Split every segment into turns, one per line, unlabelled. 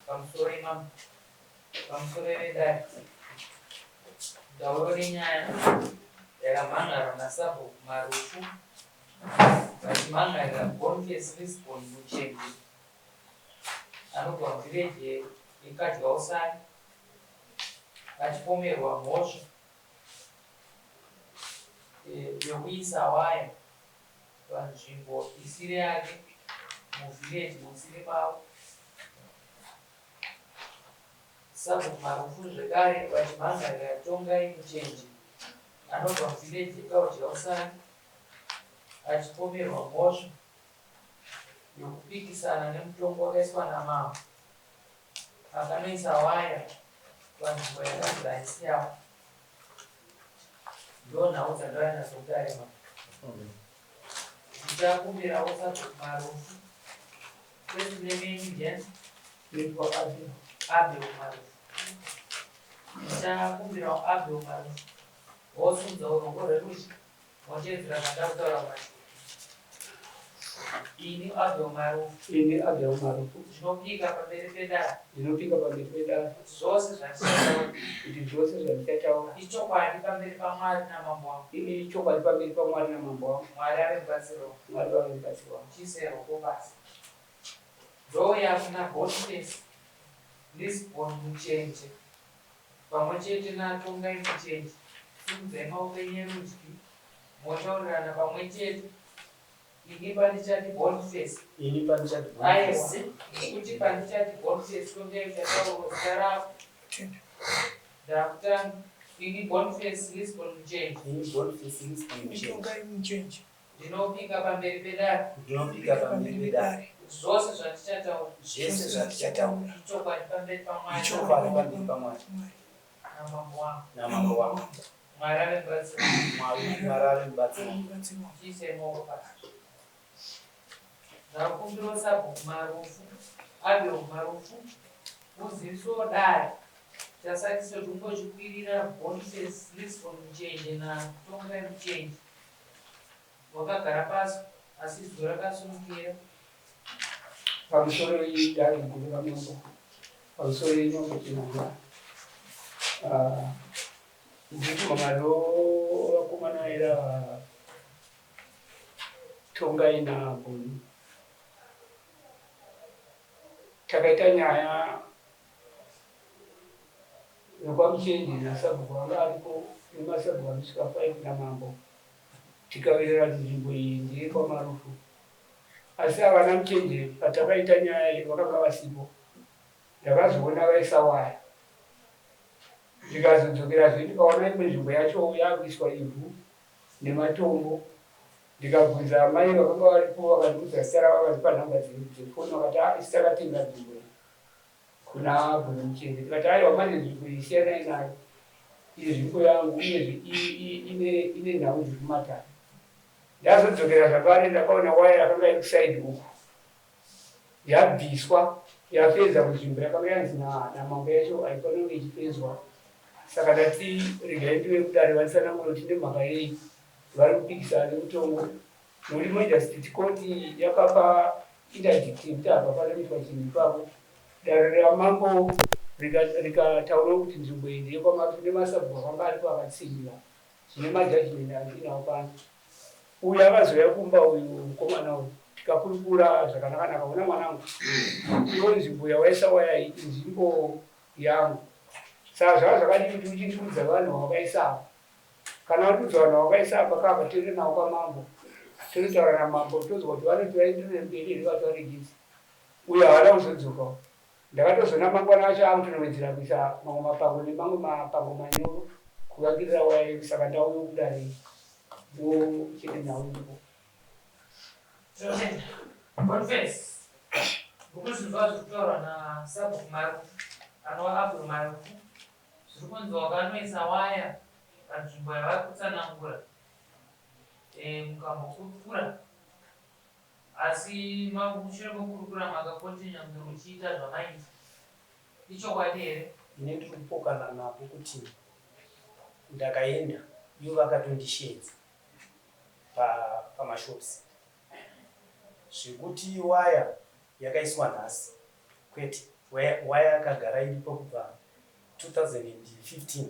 pamusoro pedare tauro nenyaya yakamhangarwa naSabhuku Marufu vachimhangarira Boniface Lisbon Muchende anobva muvileji yeKadyausari achipomerwa mhosva yokuisa waya panzvimbo isiri yake muvileji musiri mavo. Sabhuku Marufu zvekare vachimhangarira Tongai Muchenje anobva muvileji yeKadyausari achipomerwa mhosva yokupikisana nemutongo wakaiswa namambo akanoisa waya panzvimbo yakanzi haisi yavo. Ndo nhau dzandauya nadzo kudare mama. Ndichakumbirawo Sabhuku Marufu first name Indian Abel Marufu. Ndichakumbirawo Abel Marufu wosunza urongo rwerudyi moteedzera zvandakutaura manje. Ini Abel Marufu ndinopika pamberi pedare zvose zvandichataura ichokwadi pamberi paMwari namambo wangu. Mwari ave mubatsiri wangu chiseroko basi. Ndouya kuna Boniface Lisbon Muchenje pamwe chete naTongai Muchenje. Simudzai maoko enyu erudyi motaurirana pamwe chete. Ini pandichati Boniface. Aiwa kuti pandichati Boniface Tongai uchataurawo zita rako. Ndakutanga. Ini Boniface Lisbon Muchenje. Ndinopika pamberi pedare zvose zvandichataura ichokwadi pamberi paMwari namambo wangu. Mwari ave mubatsiri wangu chiise maoko pasi. Ndakumbirawo Sabhuku Marufu Abel Marufu uzivisewo dare chasati setumbochikwirira Boniface Lisbon Muchenje naTongai Muchenje. Wakagara pasi asi zuva rakasunukira
pamusoro y'idare guru ramambo pamusoro y'inomutinanga ndikumaro vakomana era Tongai naBoni takaita nyaya yokwaMuchenje naSabhuku vanga aripo nemasabhuku anosvika 5 namambo tikaverera nzvimbo iyi ndiri kwaMarufu. Asi havana Muchenje patakaita nyaya iyi vakanga vasipo. Ndakazoona vaisa waya ndikazodzokera zve ndikaona imwe nzvimbo yacho yakuiswa ivhu nematombo. Ndikabvunza amai vakanga varipo vakandiudza zita ravo vakatipa nhamba dzefoni vakati isi takatenga nzvimbo iyi kuna Boni Muchenje. Tikati aiwa manje nzvimbo iyi siyanai nayo, iyi nzvimbo yangu uyezve ine nhau dziri kumatare. Ndazodzokera zvakare ndakaona waya yakanga iri kusaidi uku yabviswa yapedza kunzvimbo yakanga yanzi namambo yacho haifanira ichipedzwa. Saka ndati regai ndive kudare vandisanangura kuti ndemhaka yei vari kupikisana nemutongo. Nokuti Majesty Court yakapa interdict yekuti apa panoitwa chinhu ipapo. Dare ramambo rikataura kuti nzvimbo iyi ndeyekwaMarufu nemasabhuku akanga aripo akatsimbira zvine majudgment andinawo pano. Uyu akazouya kumba uyu mukomana uyu tikakurukura zvakanaka una mwanangu iwo nzvimbo yawaisa waya iyi nzvimbo yangu. Saka zvava zvakadii kuti uchindiudza vanhu vakaisa apa. Kana uriudza vanhu vakaisa apa kapa tiende navo kwaMambo tonotaura namambo tozwa kuti vanoti vaenderere mberi here vatauregedzi. Uyu havana kuzodzokawo. Ndakatozona mangwana acho akutonowedzera kuisa mamwe mapango nemamwe mapango manyoro kuvakirira waya iyi. Saka ndauya kudare chete nhau ndipo.
Boniface ukuzvinzwa zviri kutaurwa naSabhuku Marufu anova Abel Marufu zviri kunzi wakanoisa waya panzvimbo yavari kutsanangura mukambokurukura, asi mushure mekurukura makakontinya kuti muchiita zvamaita. Ichokwadi here?
Ine ndiri kupokana navo kuti ndakaenda ivo vakatondishedza pamashops zvekuti waya yakaiswa nhasi kwete waya yakagara iripo kubva 2015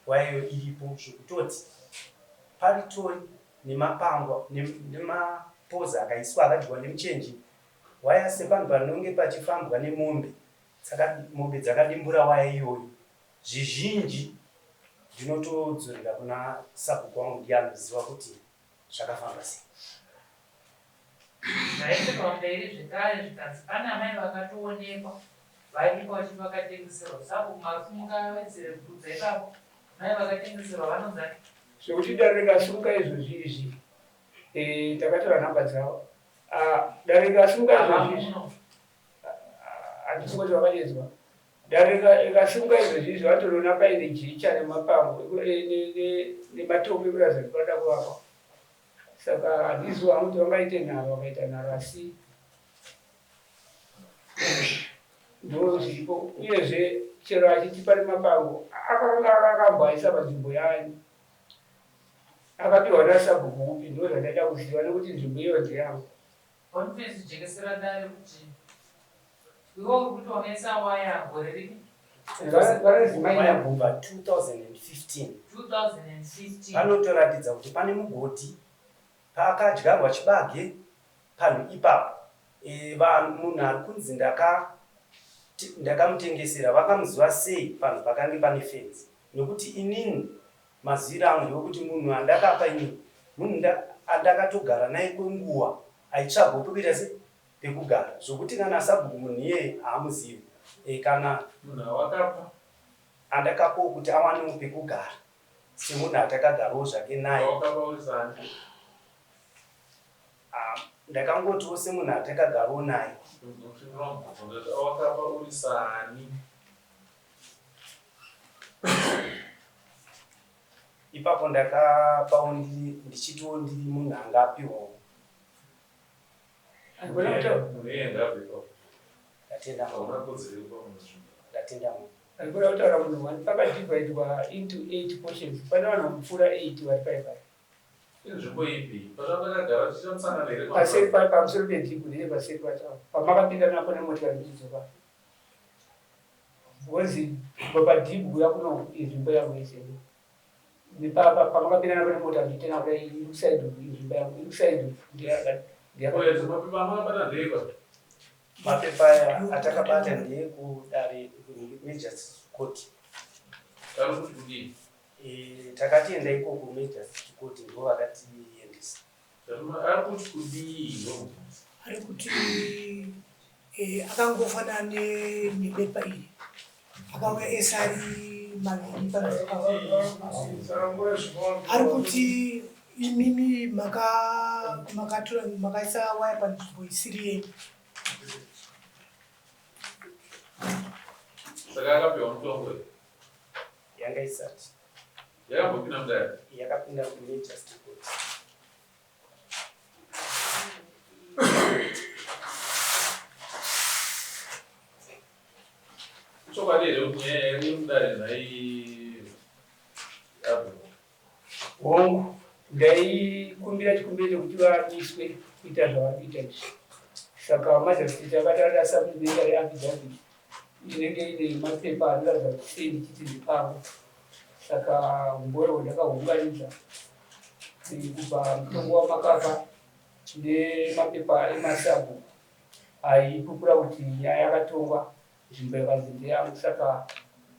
wayayo iripo zvekutoti paritori nemapangwa nemapoza akaiswa akadyiwa nemuchenji waya sepanhu panonge pachifambwa nemombe mombe dzakadimbura waya iyoyo zvizhinji ndinotodzorera kuna sabhuku wangu ndiye anoziva kuti zvakafamba sei.
Zvaenderwa mberi zvekare zvikanzi pana mai vakatoonekwa varipo vachi vakatengeserwa sabhuku marufumuka wedzere kubvudza ipapo mai vakatengeserwa vanonzani
zvekuti dare rikasunga izvozvizvi takatora nhamba dzavo dare rikasunga izvozvizvi handisingoti vakadedzwa dare rikasunga izvozvizvi vatoroona paine jecha nemapango nematombo ekuratidza kuti vanoda kuvakwa saka handiziva kuti vangaite nharo vakaita nharo asi ndo zviripo uyezve chero achiti pane mapango akanga akamboaisa panzvimbo yaani akapiwa nasabhuku upi ndo zvandaida kuziva nekuti nzvimbo iyo ndeyangu.
Boniface jekesera dare kuti iwo uri kuti wakaisa waya gore ripi
waya kubva 2015 panotoratidza kuti pane mugodhi paakadyarwa chibage panhu ipapo munhu ari kunzi ndakamutengesera vakamuziva sei panhu pakange pane fenzi nokuti inini maziviro angu ndekuti munhu andakapa ini munhu andakatogara naye kwenguva aitsvaga pekuita se pekugara zvokuti kana sabhuku munhu iyeye haamuzivi kana andakapawo kuti awanewo pekugara semunhu atakagarawo zvake naye ndakangotiwo semunhu atakagarawo naye ipapo ndakapawo ndichitiwo ndiri munhu angapiwawo ndatenda
arikuda kutaura munhu wani pakadivhaidwa into 8 portions pane vanhu vamupfuura 8 vari paipai paseri pamusoro pedhibu ndine paseri pacho pamakapinda napo nemotikari kuchidzoka onzi papadhibu kuya kuno inzvimbo yangu yeseni pamakapinda napo nemota nditena kuda irusaidi inzvimbo yangu irusaidi
mapepa atakabata ndekudare Majors Court takatienda ikoko Majors Court ndo vakatiendesa
ari kuti akangofanana nebepa iri akauya ese ari maviri ari kuti imimi makaisa waya panzvimbo isiri yenyu
saka akapiwa mutombo
yanga isati
yakambopinda mudare
yakapinda Majors Court
chokwadi here kuti nyaya iri mudare nhai
hongu ndaikumbira chikumbiro chekuti vamiswe kuita zvavari kuita izvi saka majority akatarira sabhuku reaffidavit inenge ine mapepa anoratidza kuti sei ndichiti ndipavo saka ngoro ndakaunganidza kubva mutongo wamakapa nemapepa emasabhuku aipupura kuti nyaya yakatongwa nzvimbo yakanzi ndeyangu saka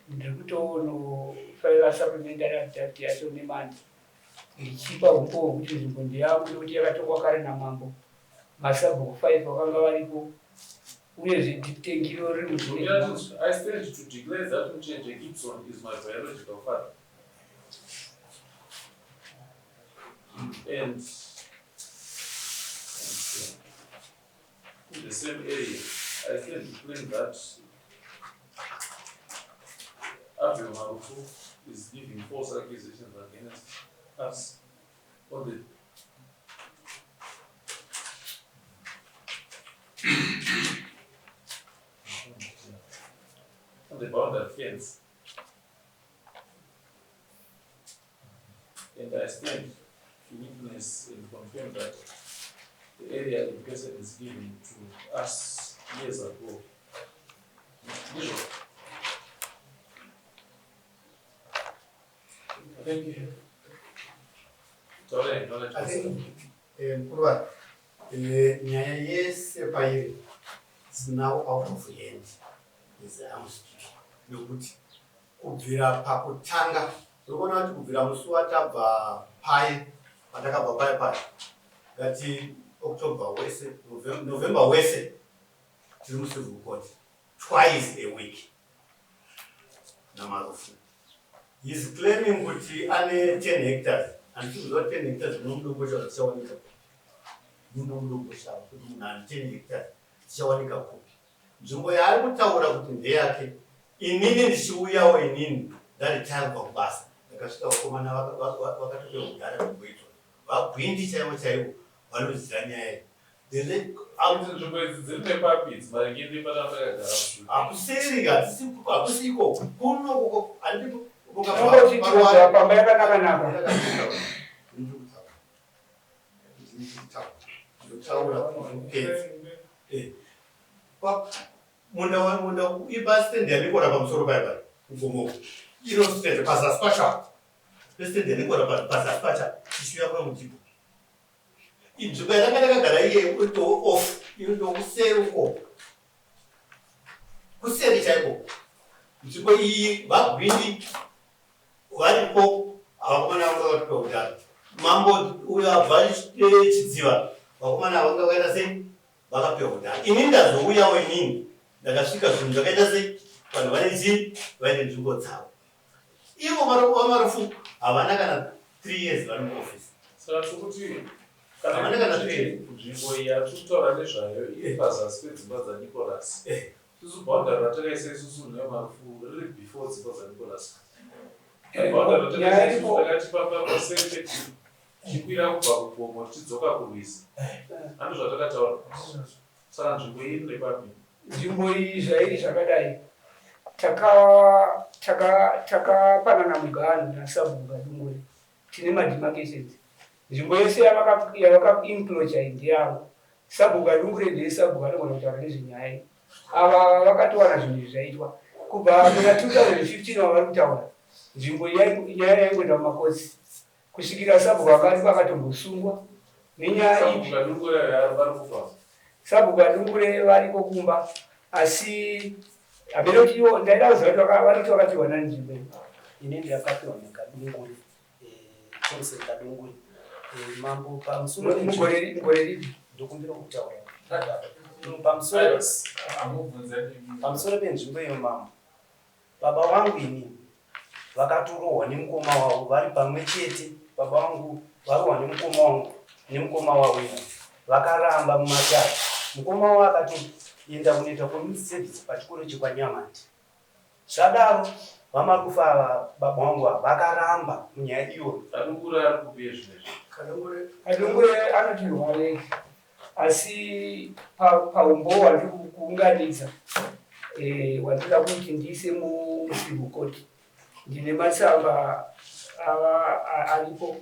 ndiri kutonofaira supplementary affidavit yacho nemandi ndichipa humbo hwekuti nzvimbo ndeyangu nekuti yakatongwa kare namambo masabhuku 5 vakanga varipo uyezve nditengiro riri
I stand to declare that Mchenje Gibson is my biological father. And in the same area, I stand to claim that Abdul Marufu is giving false accusations against us on the boundary fence. And I stand to witness and confirm that the area the person is giving to us years ago Ndizvo. Thank you.
Mkuru wake nyaya yese pairi now out of hand is nokuti kubvira pakutanga urikuona kuti kubvira musi watabva pai patakabva pai pai ngati October wese November wese tiri mucivil court twice a week namarufu. He is claiming kuti ane 10 hectares and he not 10 hectares unomudongosha zvichawanika unomudongosha kuti munhu ane 10 hectares zvichawanika kupi. Nzvimbo yaari kutaura kuti ndeyake inini ndichiuyawo inini ndaritangwa kubasa ndakasvika vakomana vakatopewa kugara kumboitwa vagwindi chaivo chaivo vanoziva nyaya
nzvimbo idzi dziri nepapidzi maringe nepatakagara
hakusiri hakusiko kunoko
pamba yakanaka
munda ibasitendi yanikora pamusoro paipai ugomoko iro stendi pazasi pacha pestendi yanikora pazasi pacha chichiuya kwemutipo inzvimbo yatakanakagara iye off inokuseri uko kuseri chaiko nzvimbo iyi vagwindi varipo havakomana vanga vatopewa utano mambo uyo abva chidziva vakomana vanga vaita sei vakapewa utano ini ndazouyawo inini ndakasvika zvinhu zvakaita sei vanhu vane chii vaine nzvimbo dzavo ivo vamarufu havana kana 3 years vari muofisi
saka tokuti kana nzvimbo iyi yatikutaura nezvayo iri pazasi pedzimba dzaNicholas isusu bhaundari ratakaisa isusu nemarufu riri before dzimba dzaNicholas bhaundari ratakaisa takatipa pamasete chikwira kubva kugomo tichidzoka kurwizi hando zvatakataura. Saka nzvimbo iyi iri nepapi?
Nzvimbo iyi zvairi zvakadai takapanana mugano nasabhuka dunguri tine mademarcations. Nzvimbo yese yavakaimplodya ndeyavo sabhuka dunguri ndeyesabhuka anogona kutaura nezvenyaya ava vakatowana zvinhu zvaitwa kubva kuna 2015 wavari kutaura nzvimbo nyaya yaingoenda mumakotsi kusvikira sabhuka vakati vakatombosungwa nenyaya iyi. Sabhuka dungure variko kumba asi hamene kuti iwo ndaida kuziva kuti vari kuti vakapiwa nani nzvimbo iyi.
Ine ndiyakapiwa nekadunguri Thompson kadunguri mambo pamusoro
mugore ripi
ndokumbira kutaura pamusoro penzvimbo iyo mambo baba wangu inini vakatorohwa nemukoma wavo vari pamwe chete. Baba wangu varohwa nemukoma wangu nemukoma wavo vakaramba mumatatu. Mukoma wavo akatoenda kunoita community service pachikoro chekwanyamati. Zvadaro vamarufu ava baba wangu ava vakaramba munyaya iyoyo.
Kadungure anoti rware asi paumbo vari kuunganidza wandida kuti ndiise mucivil court ndine matsamba aripo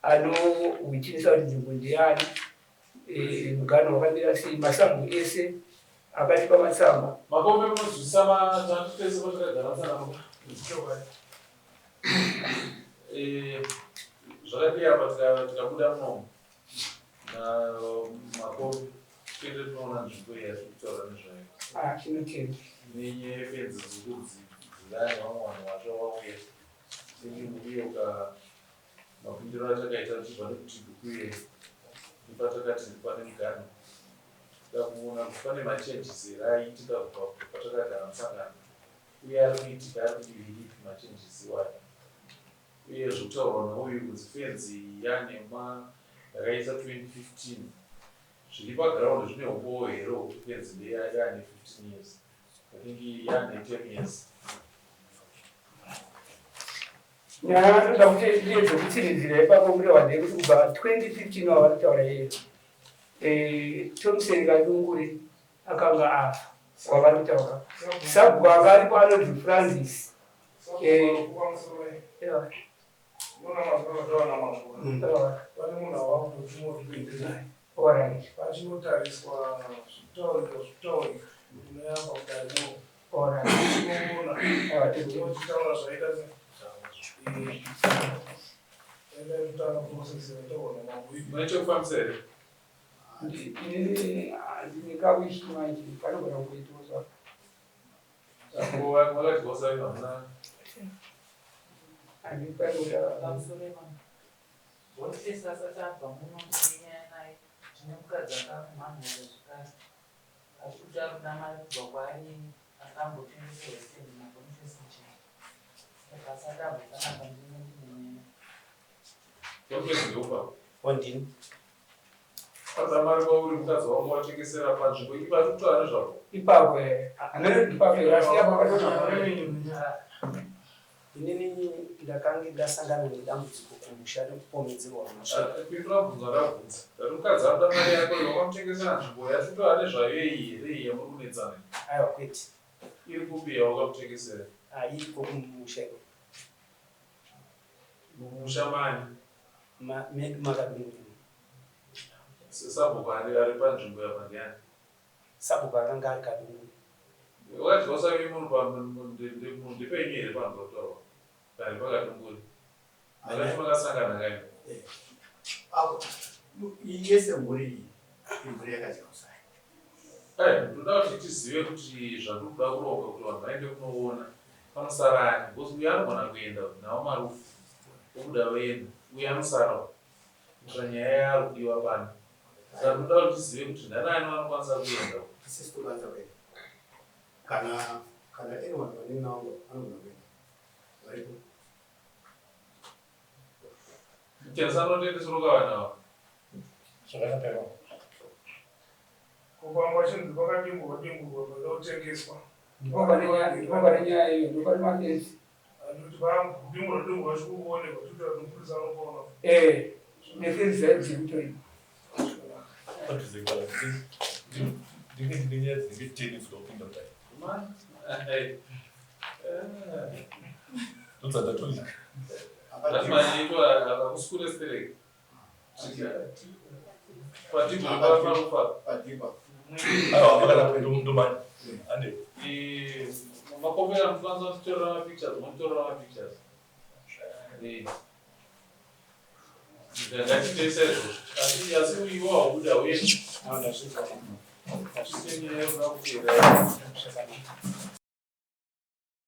anohwichinisa kuti nzvimbo ndeyani mugano wakamira sei masambo ese akatipa matsamba
makombe munozvisa matatu pese patakagara sana zvakadii tikabuda munomu namakombe tiende tinoona nzvimbo iyi yatiri kutaura nezvayo
chinotenda
nenyefenzi dzirani vamwe vanhu vatsva vauya uye mafundiro atakaita tichibva nekuti uye ipatakati pane mugano tikakuona kuti pane machenjisi ere aiitika kubva patakagara musangano uye ari kuitika ari kudivi ripi machenjisi iwayo uye zvokutaurwa nauyu kunzi fenzi yanema yakaisa 2015 zviri pagiraundi zvine umbowo here hwekuti fenzi ndeyane 15 years I think yane 10 years.
nyaya anoda kuti ndiyedzekutsiridzira ipapo muri wadei kuti kubva 2015 wavari kutaura iyeyo Thompson kadunguri akanga afa wavari kutaura sabhuku anga aripo anodzi Francis ora aiwa tete
Munechekufambisa here?
ndine kawishi manje kanogona kuitwa
Sako vakati wasaina hamuna
handipanoda
pamusoro ipano wotesa asati abva muno ndinenyaya naye zvine mukadzi akamhanhura zvekare achikuti ari kuda mari kubva kwaari akambotengeserwa sendi mabonifesi muchena saka asati abvofanaka ndine ndinenyaya
wapedzi ndeupa
Ondini.
padza mari kwauri mukadzi wamo watengesera panzvimbo ipapo kutwara zvako
ipapo ipapo rasiyapakanona
Inini ndakange ndasangana nedambudziko kumusha nekupomedzerwa musha.
pindura bvunzo ndabvunza ndati mukadzi akuda mari yako wakamutengesera nzvimbo yatutwara zvayo here yamuri kunetsana
Aiwa kwete.
iri kupi yawakamutengesera
Iriko kumusha iko.
mumusha mani
Medu makadungurira.
sabhuku ari panzvimbo yapa ndiani
Sabhuku akanga ari kadungurira.
wakati wasavi munhu ndepenyu here panozotaurwa pari pakadunguri akati makasangana kaini
Yese muri imuri yakajausai.
ndoda kuti tizive kuti zvandiri kuda kuroka kuti vanhu vaende kunoona panosarani bcause uyo anogona kuenda nawo marufu okuda vaenda uye anosarawo zvanyaya yari kudiwa pano saka ndoda kuti tizive kuti ndanani vanokwanisa kuenda
Sisi tukaanza kwenda. Kana anyone wanini nao anogona kwenda. Walipo.
tensa notendesoroka vanawa
zvakadapewa
kupangwa chinhu pakadimburwa panoda kutengeswa
ndipo pane nyaya iyo ndopane makenzi
kuti padimbura chikukuonekwa kuti mupurisa anokuona
nefenzi zaidzi kutoipa
padhuze kala ndinge ndine nyaya dzinenge 10 dzodopinda kudai ndodzandatolika
atimanyeitwa akakusukurestereka patiboaanofa
Padiba.
aiwa pakada ndomani ande
makopera mukwanisa kutitorera mapictures motitorera mapictures ngatiteserwo asi uivo haubuda uye achitenyaya kuda kupera